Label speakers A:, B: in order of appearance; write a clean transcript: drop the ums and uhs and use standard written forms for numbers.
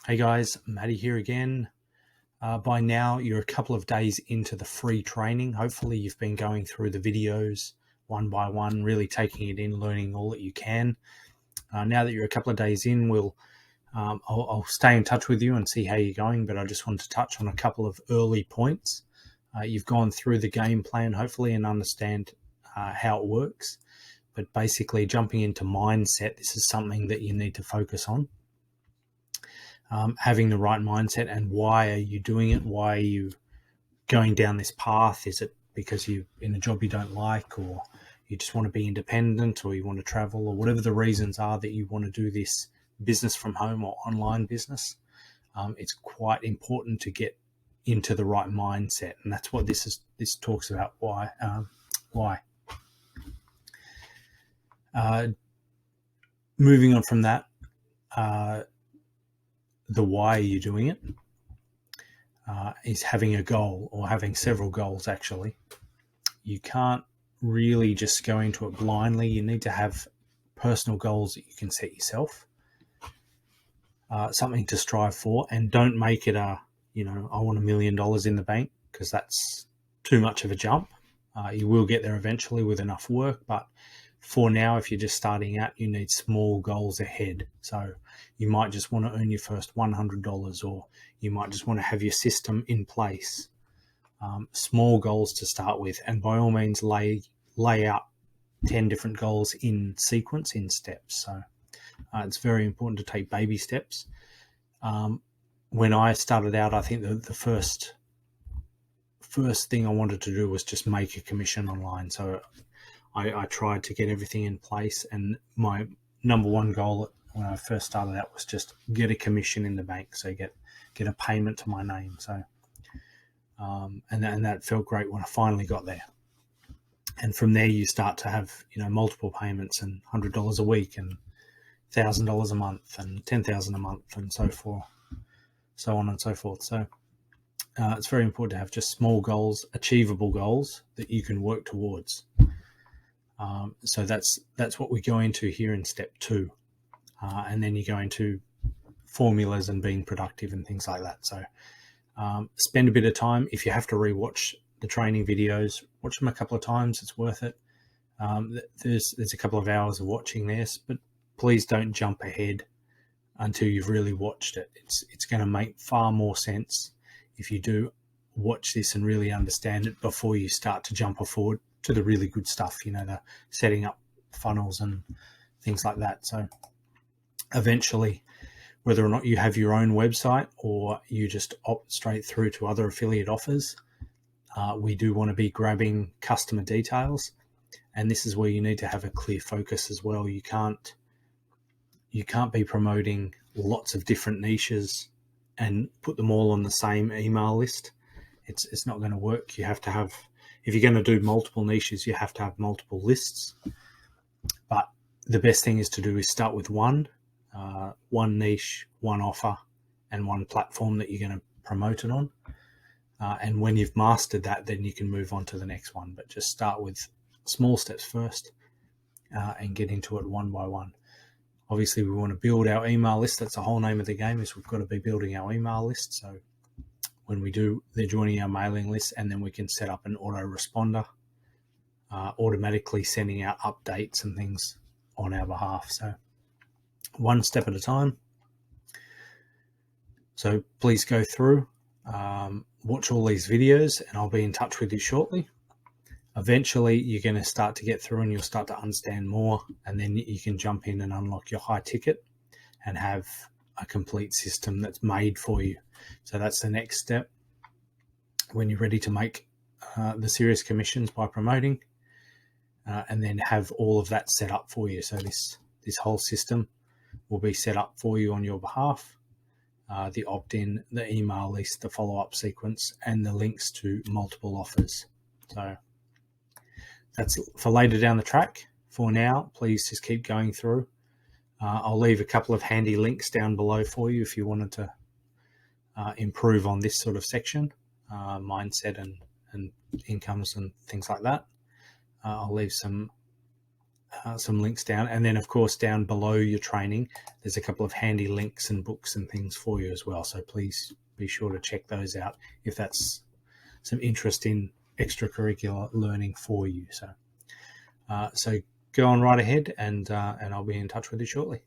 A: Hey guys, Matty here again. By now, you're a couple of days into the free training. Hopefully, you've been going through the videos one by one, really taking it in, learning all that you can. Now that you're a couple of days in, I'll stay in touch with you and see how you're going. But I just want to touch on a couple of early points. You've gone through the game plan, hopefully, and understand how it works. But basically, jumping into mindset, this is something that you need to focus on. Having the right mindset and why are you doing it? Why are you going down this path? Is it because you're in a job you don't like, or you just want to be independent, or you want to travel, or whatever the reasons are that you want to do this business from home or online business? It's quite important to get into the right mindset, and that's what this talks about. Why? Moving on from that. The why are you doing it is having a goal, or having several goals actually. You can't really just go into it blindly. You need to have personal goals that you can set yourself, something to strive for, and don't make it I want $1 million in the bank, because that's too much of a jump. You will get there eventually with enough work, but for now, if you're just starting out, you need small goals ahead. So you might just want to earn your first $100, or you might just want to have your system in place. Small goals to start with, and by all means lay out 10 different goals in sequence, in steps. So it's very important to take baby steps. When I started out, I think the first thing I wanted to do was just make a commission online. So I tried to get everything in place, and my number one goal when I first started out was just get a commission in the bank, so get a payment to my name. So and that felt great when I finally got there. And from there, you start to have multiple payments, and $100 a week, and $1,000 a month, and $10,000 a month, and so forth, so on and so forth. So it's very important to have just small goals, achievable goals that you can work towards. So that's what we go into here in step 2, and then you go into formulas and being productive and things like that. So spend a bit of time. If you have to rewatch the training videos, watch them a couple of times. It's worth it. There's a couple of hours of watching this, but please don't jump ahead until you've really watched it. It's going to make far more sense if you do watch this and really understand it before you start to jump forward to the really good stuff, the setting up funnels and things like that. So eventually, whether or not you have your own website or you just opt straight through to other affiliate offers, we do want to be grabbing customer details. And this is where you need to have a clear focus as well. You can't be promoting lots of different niches and put them all on the same email list. It's not going to work. You have to have, if you're going to do multiple niches, you have to have multiple lists. But the best thing is to start with one niche, one offer, and one platform that you're going to promote it on. And when you've mastered that, then you can move on to the next one. But just start with small steps first, and get into it one by one. Obviously, we want to build our email list. That's the whole name of the game, is we've got to be building our email list. So when we do, they're joining our mailing list, and then we can set up an autoresponder, automatically sending out updates and things on our behalf. So one step at a time. So please go through, watch all these videos, and I'll be in touch with you shortly. Eventually, you're going to start to get through and you'll start to understand more, and then you can jump in and unlock your high ticket and have a complete system that's made for you. So that's the next step. When you're ready to make the serious commissions by promoting, and then have all of that set up for you. So this whole system will be set up for you on your behalf. The opt-in, the email list, the follow-up sequence, and the links to multiple offers. So that's for later down the track. For now, please just keep going through. I'll leave a couple of handy links down below for you if you wanted to improve on this sort of section, mindset and incomes and things like that. I'll leave some some links down. And then, of course, down below your training, there's a couple of handy links and books and things for you as well. So please be sure to check those out if that's some interest in extracurricular learning for you. So go on right ahead, and I'll be in touch with you shortly.